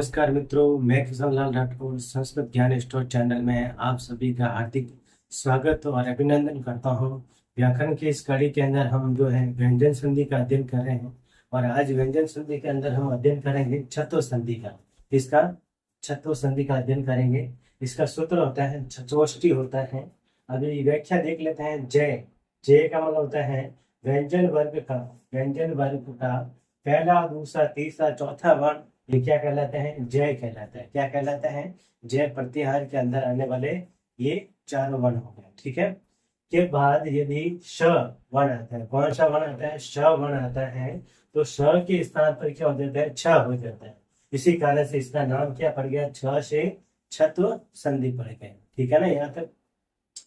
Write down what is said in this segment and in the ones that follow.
नमस्कार मित्रों, मैं किशन लाल राठौर संस्कृत ज्ञान स्टोर चैनल में आप सभी का हार्दिक स्वागत और अभिनंदन करता हूं। व्याकरण की इस कड़ी के अंदर हम जो है व्यंजन संधि का अध्ययन कर रहे हैं और आज व्यंजन संधि के अंदर हम अध्ययन करेंगे छत्व संधि का। इसका छत्व संधि का अध्ययन करेंगे। इसका सूत्र होता है छत्वष्टि होता है। अभी व्याख्या देख लेते हैं। जय जय का मतलब होता है व्यंजन वर्ग का पहला, दूसरा, तीसरा, चौथा वर्ण ये क्या कहलाते हैं? जय कहलाता है। क्या कहलाता है? जय प्रत्याहार के अंदर आने वाले ये चारों वर्ण हो गए। ठीक है। के बाद यदि श वर्ण आता है, कौन सा वर्ण आता है? श वर्ण आता है, तो श के स्थान पर क्या हो जाता है? छ हो जाता है। इसी कारण से इसका नाम क्या पड़ गया? छ से छत्व संधि पड़ गए। ठीक है ना। यहाँ तक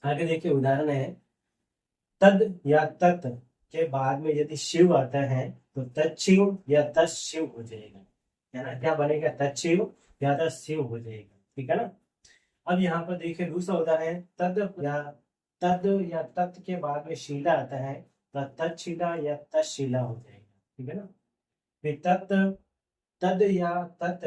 आगे देखिए, उदाहरण है तद या तत् के बाद में यदि शिव आता है तो तत्शिव या तत्शिव हो जाएगा। है ना। क्या बनेगा? तत्शिव या तत्शिव हो जाएगा। ठीक है ना। अब यहाँ पर देखिए दूसरा उदाहरण है तद या तत् के बाद में शीला आता है तो तत्शिला या तत्शिला हो जाएगा। ठीक है ना। फिर तद या तत्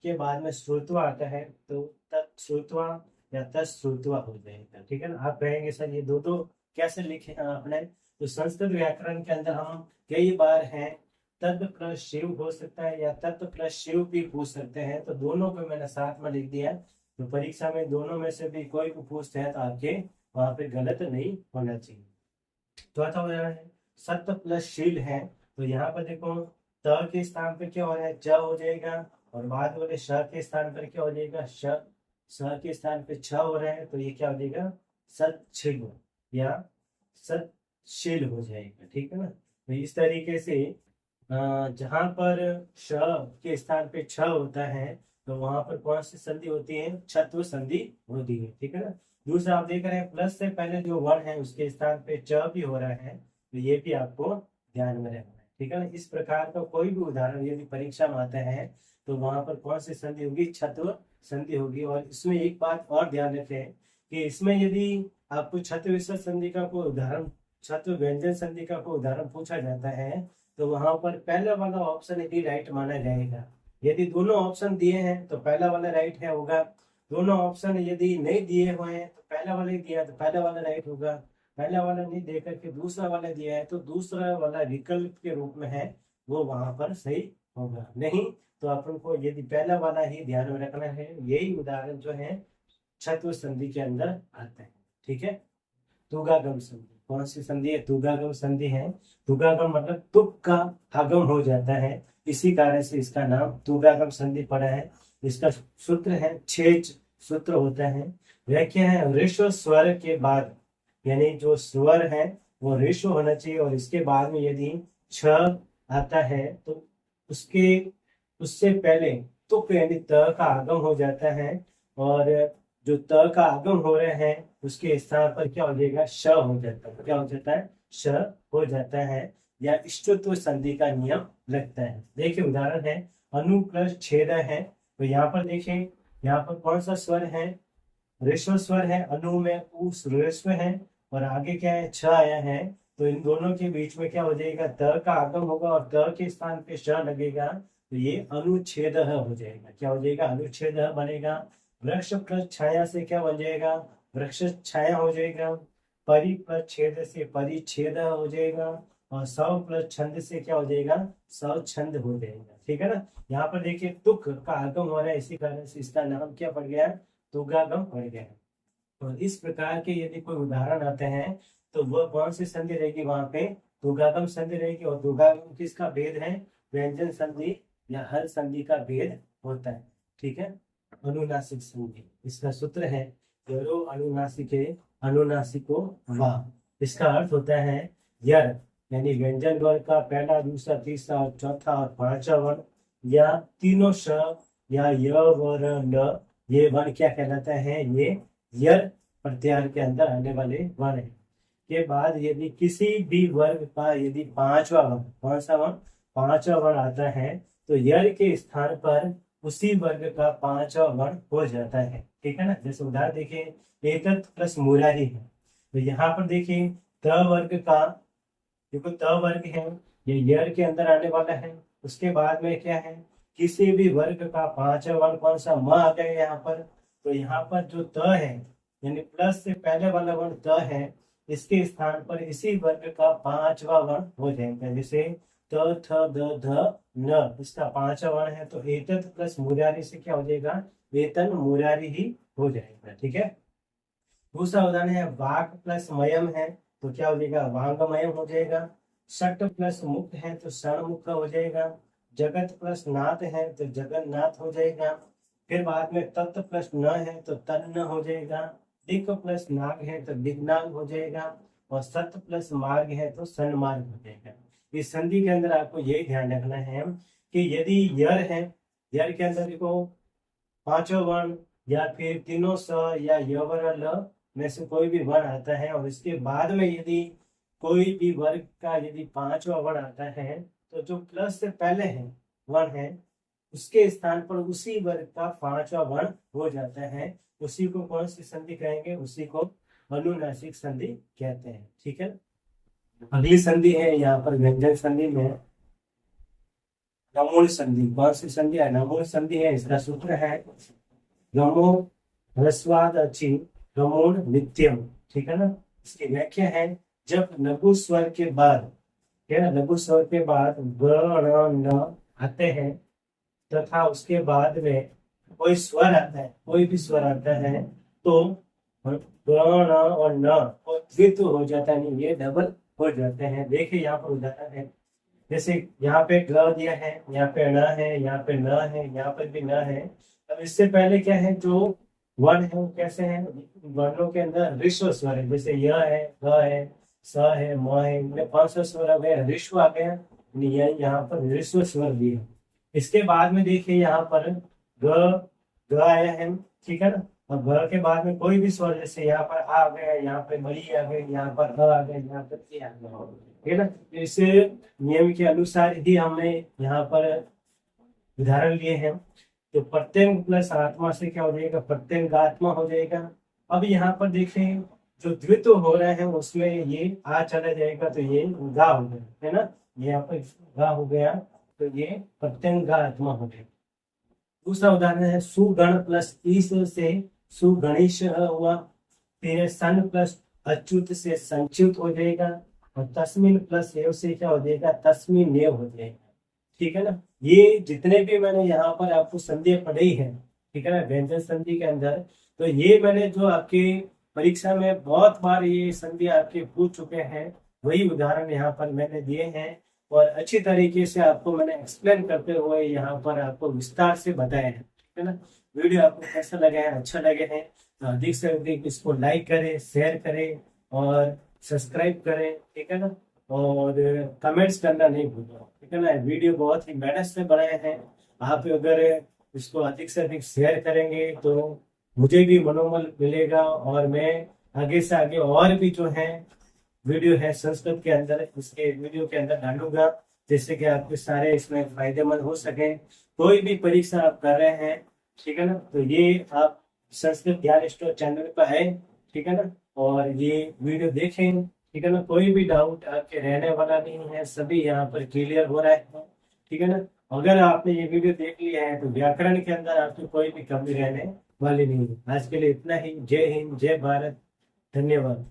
के बाद में श्रुत्वा आता है तो तत्श्रुत्वा या तत्श्रुत्वा हो जाएगा। ठीक है ना। आप कहेंगे सर ये दो कैसे लिखे हैं आपने? तो संस्कृत व्याकरण के अंदर हम कई बार हैं तद प्लस शिव हो सकता है या तत्व प्लस शिव भी पूछ सकते हैं, तो दोनों को मैंने साथ में लिख दिया। तो परीक्षा में दोनों में से भी कोई भी पूछते हैं तो आपके वहां पे गलत नहीं होना चाहिए। चौथा उदाहरण है सत्य प्लस शील है, तो यहाँ पर देखो त के स्थान पर क्या हो रहा है? च हो जाएगा और बाद वाले श के स्थान पर क्या हो जाएगा? स के स्थान पे छ हो रहा है तो ये क्या हो जाएगा? सत्शील या सत्शील हो जाएगा। ठीक है ना। तो इस तरीके से जहां पर श के स्थान पे छ होता है तो वहां पर कौन सी संधि होती है? छत्व संधि होती है। ठीक है ना। दूसरा आप देख रहे हैं प्लस से पहले जो वर्ण है उसके स्थान पे च भी हो रहा है, तो ये भी आपको ध्यान में रखना है। ठीक है ना। इस प्रकार का कोई भी उदाहरण यदि परीक्षा में आता है तो वहां पर कौन सी संधि होगी? छत्व संधि होगी। और इसमें एक बात और ध्यान रखें कि इसमें यदि आपको छत्व विषय संधि का कोई उदाहरण, छत्व व्यंजन संधि का कोई उदाहरण पूछा जाता है तो वहां पर पहला वाला ऑप्शन ही राइट माना जाएगा। यदि दोनों ऑप्शन दिए हैं तो पहला वाला राइट है होगा। दोनों ऑप्शन यदि नहीं दिए हुए हैं तो पहला वाला ही दिया तो पहला वाला राइट होगा। पहला वाला नहीं दे करके दूसरा वाला दिया है तो दूसरा वाला विकल्प के रूप में है, वो वहां पर सही होगा। नहीं तो अपन को यदि पहला वाला ही ध्यान में रखना है। यही उदाहरण जो है छत्व संधि के अंदर आते हैं। ठीक है। तुगागम संधि कौन सी संधि है? तुगागम संधि है। तुगागम मतलब तुक का आगम हो जाता है, इसी कारण से इसका नाम तुगागम संधि पड़ा है। इसका सूत्र है छेज सूत्र होता है। व्याख्या है ऋस्व स्वर के बाद, यानी जो स्वर है वो ऋस्व होना चाहिए और इसके बाद में यदि छ आता है तो उसके उससे पहले तुक यानी त का आगम हो जाता है और जो त का आगम हो रहे हैं उसके स्थान पर क्या हो जाएगा? श हो जाता है। क्या हो जाता है? श हो जाता है या इष्टत्व संधि का नियम लगता है। देखिए उदाहरण है अनु प्लस छेद है, तो यहाँ पर देखिए यहाँ पर कौन सा स्वर है? ऋस्व स्वर है। अनु में उस ऋस्व है और आगे क्या है? छ आया है, तो इन दोनों के बीच में क्या हो जाएगा? त का आगम होगा और त के स्थान पे श लगेगा तो ये अनुच्छेद हो जाएगा। क्या हो जाएगा? अनुच्छेद बनेगा। वृक्ष प्लस छाया से क्या बन जाएगा? वृक्ष छाया हो जाएगा। परि प्लस छेद से परिच्छेद हो जाएगा और सव प्लस छंद से क्या हो जाएगा? सव छंद हो जाएगा। ठीक है ना। यहाँ पर देखिए तुक का आगम हो रहा है, इसी कारण से इसका नाम क्या पड़ गया? तुगागम पड़ गया। तो इस प्रकार के यदि कोई उदाहरण आते हैं तो वह कौन सी संधि रहेगी? वहां पे तुगागम संधि रहेगी। और तुगागम किसका भेद है? व्यंजन संधि या हल संधि का भेद होता है। ठीक है। अनुनासिक संधि इसका सूत्र है यरो अनुनासिके अनुनासिको वा। इसका अर्थ होता है यर यानी व्यंजन वर्ग का पहला, दूसरा, तीसरा और चौथा और पांचवा वर्ण या तीनों श या य वर ल, ये वर्ण क्या कहलाता है? ये यर प्रत्याहार के अंदर आने वाले वर्ण है। के बाद यदि किसी भी वर्ग का यदि पांचवा वर्ण, कौन सा वर्ण? पांचवा वर्ण आता है तो यर के स्थान पर उसी वर्ग का पांचवा वर्ण हो जाता है। ठीक है ना। जैसे उदाहरण देखिए एतत् प्लस मुरारी है, तो यहाँ पर देखिए त वर्ग का, देखो त वर्ग है ये यर के अंदर आने वाला है। उसके बाद में क्या है? किसी भी वर्ग का पांचवा वर्ण कौन सा, म आ गया यहाँ पर। तो यहाँ पर जो त है यानी प्लस से पहले वाला वर्ण त है, इसके स्थान पर इसी वर्ग का पांचवा वर्ण हो जाएगा। जैसे त थ द ध न, इसका पांचवा वर्ण है तो एतत् प्लस मुरारी से क्या हो जाएगा, वेतन मुरारी ही हो जाएगा। ठीक है। दूसरा उदाहरण है वाक प्लस मयम है तो क्या हो जाएगा, वांगमयम हो जाएगा। सट प्लस मुक्त है तो षणमुख हो जाएगा। जगत प्लस नाथ है तो जगन्नाथ हो जाएगा। फिर बाद में तत्व प्लस न है तो तन्न हो जाएगा। दिक प्लस नाग है तो दिग्नाग हो जाएगा। और सत प्लस मार्ग है तो सन्मार्ग हो जाएगा। इस संधि के अंदर आपको यही ध्यान रखना है कि यदि यर है, यर के अंदर देखो पांचों वर्ण या फिर तीनों स या यवर ल में से कोई भी वर्ण आता है और इसके बाद में यदि कोई भी वर्ग का यदि पांचवा वर्ण आता है तो जो प्लस से पहले है वर्ण है उसके स्थान पर उसी वर्ग का पांचवा वर्ण हो जाता है। उसी को कौन सी संधि कहेंगे, उसी को अनुनासिक संधि कहते हैं। ठीक है। अगली संधि है यहाँ पर व्यंजन संधि में नमूल संधि। कौन सी संधि है, नमूल संधि है। इसका सूत्र है गमो ह्रस्वाद अच्छी गमोन नित्यम। ठीक है ना। इसकी व्याख्या है जब लघु स्वर के बाद, क्या लघु स्वर के बाद ग ण न आते हैं तथा उसके बाद में कोई स्वर आता है, कोई भी स्वर आता है तो ग ण और न और द्वित्व हो जाता है, ये डबल हो जाते हैं। देखिए यहाँ पर उदाहरण है, जैसे यहाँ पे ग दिया है, यहाँ पे न है, यहाँ पे न है, यहाँ पर भी न है। अब इससे पहले क्या है, जो वर्ण है वो कैसे है, वर्णों के अंदर ऋस्व स्वर है। जैसे य है, ग है, स है, म है, इनमें 5 स्वर आ गया, ऋस्व आ गया, यहाँ पर ऋस्व स्वर भी है। इसके बाद में देखिए यहाँ पर ग आया है। ठीक है ना। और ग के बाद में कोई भी स्वर, जैसे यहाँ पर आ गया, यहाँ पे मरी आ गई, यहाँ पर आ गया, यहाँ पर ए आ गया। ठीक है ना। इस नियम के अनुसार ही हमने यहाँ पर उदाहरण लिए हैं। तो प्रत्यंग प्लस आत्मा से क्या हो जाएगा, प्रत्यंग आत्मा हो जाएगा। अब यहाँ पर देखें जो द्वित्व हो रहा है उसमें ये आ चला जाएगा तो ये गा हो गया, है ना। यहाँ पर गा हो गया तो ये प्रत्यंग आत्मा हो गया। दूसरा उदाहरण है सुगण प्लस ईश से सुगणेश हुआ। फिर सन प्लस अच्युत से संच्युत हो जाएगा। और तस्मिन प्लस एव से क्या हो जाएगा, तस्मिन नेव हो जाएगा। ठीक है ना। ये जितने भी मैंने यहाँ पर आपको संधि पढ़ी है, ठीक है ना, व्यंजन संधि के अंदर, तो ये मैंने जो आपके परीक्षा में बहुत बार ये संधि आपके पूछ चुके हैं, वही उदाहरण यहाँ पर मैंने दिए हैं और अच्छी तरीके से आपको मैंने एक्सप्लेन करते हुए यहाँ पर आपको विस्तार से बताया है। ठीक है ना। वीडियो आपको कैसा लगे है, अच्छा लगे हैं तो अधिक से अधिक इसको लाइक करें, शेयर करें और सब्सक्राइब करें। ठीक है ना। और कमेंट्स करना नहीं भूलना। ठीक है ना। वीडियो बहुत ही मेहनत से बनाए हैं। आप अगर इसको अधिक से अधिक शेयर करेंगे तो मुझे भी मनोबल मिलेगा और मैं आगे से आगे और भी जो है वीडियो है संस्कृत के अंदर, इसके वीडियो के अंदर डालूंगा, जिससे कि आपके सारे इसमें फायदेमंद हो सके। कोई भी परीक्षा आप कर रहे हैं, ठीक है ना, तो ये आप संस्कृत ज्ञान स्टोर चैनल पर है। ठीक है ना। और ये वीडियो देखें। ठीक है ना। कोई भी डाउट आपके रहने वाला नहीं है, सभी यहाँ पर क्लियर हो रहा है। ठीक है ना। अगर आपने ये वीडियो देख लिया है तो व्याकरण के अंदर आपकी कोई भी कमी रहने वाली नहीं है। आज के लिए इतना ही। जय हिंद, जय भारत, धन्यवाद।